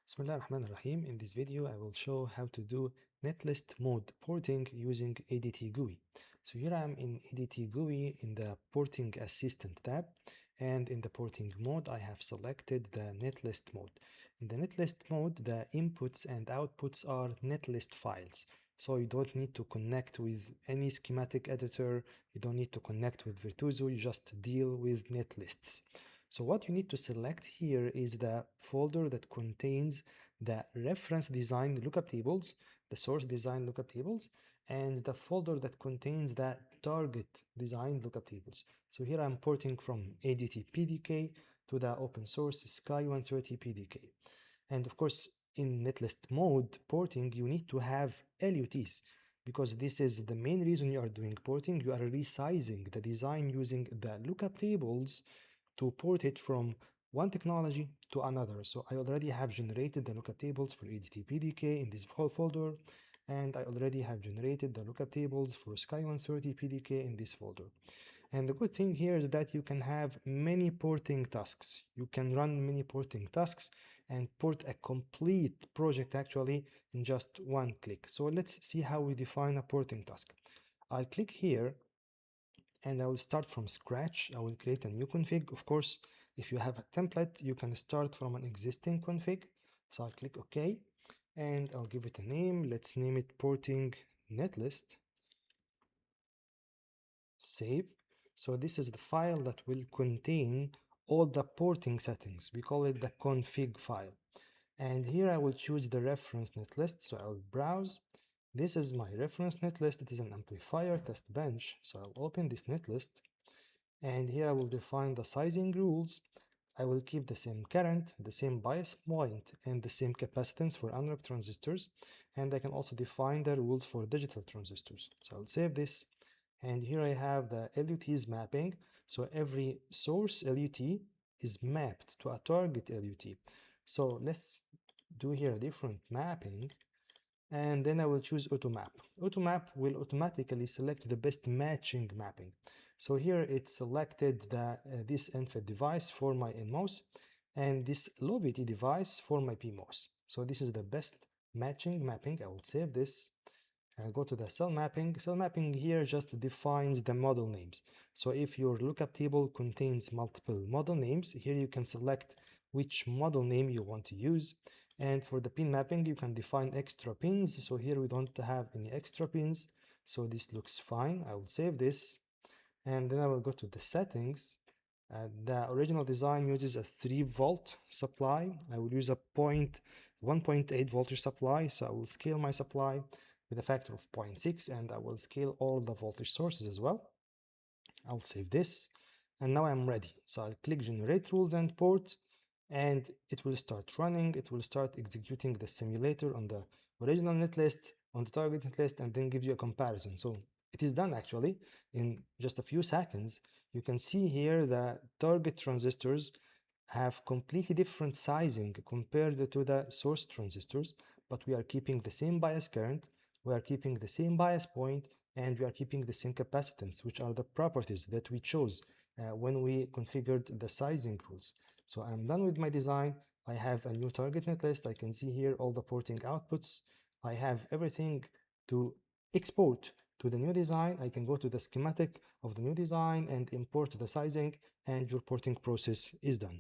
Bismillahirrahmanirrahim. In this video, I will show how to do Netlist mode porting using ADT GUI. So here I am in ADT GUI in the Porting Assistant tab, and in the porting mode, I have selected the Netlist mode. In the Netlist mode, the inputs and outputs are Netlist files. So you don't need to connect with any schematic editor, you don't need to connect with Virtuoso, you just deal with netlists. So what you need to select here is the folder that contains the reference design lookup tables, the source design lookup tables, and the folder that contains the target design lookup tables. So here I'm porting from ADT PDK to the open source Sky 130 PDK. And of course, in netlist mode porting, you need to have LUTs, because this is the main reason you are doing porting. You are resizing the design using the lookup tables to port it from one technology to another. So I already have generated the lookup tables for ADT PDK in this folder, and I already have generated the lookup tables for Sky 130 PDK in this folder. And the good thing here is that you can have many porting tasks. You can run many porting tasks and port a complete project actually in just one click. So let's see how we define a porting task. I'll click here and I will start from scratch. I will create a new config. Of course, if you have a template, you can start from an existing config. So I'll click OK and I'll give it a name. Let's name it porting netlist. Save. So this is the file that will contain all the porting settings. We call it the config file. And here I will choose the reference netlist. So I'll browse. This is my reference netlist. It is an amplifier test bench. So I'll open this netlist. And here I will define the sizing rules. I will keep the same current, the same bias point, and the same capacitance for analog transistors. And I can also define the rules for digital transistors. So I'll save this. And here I have the LUTs mapping. So every source LUT is mapped to a target LUT. So let's do here a different mapping. And then I will choose automap. Automap will automatically select the best matching mapping. So here it selected this NFET device for my NMOS and this low VT device for my PMOS. So this is the best matching mapping. I will save this. I'll go to the cell mapping. Cell mapping here just defines the model names. So if your lookup table contains multiple model names, here you can select which model name you want to use. And for the pin mapping, you can define extra pins. So here we don't have any extra pins. So this looks fine. I will save this. And then I will go to the settings. The original design uses a 3-volt supply. I will use a 1.8 voltage supply. So I will scale my supply with a factor of 0.6, and I will scale all the voltage sources as well. I'll save this. And now I'm ready. So I'll click generate rules and port, and it will start running. It will start executing the simulator on the original netlist, on the target netlist, and then give you a comparison. So it is done actually in just a few seconds. You can see here the target transistors have completely different sizing compared to the source transistors, but we are keeping the same bias current, we are keeping the same bias point, and we are keeping the same capacitance, which are the properties that we chose when we configured the sizing rules. So I'm done with my design. I have a new target netlist. I can see here all the porting outputs. I have everything to export to the new design. I can go to the schematic of the new design and import the sizing, and your porting process is done.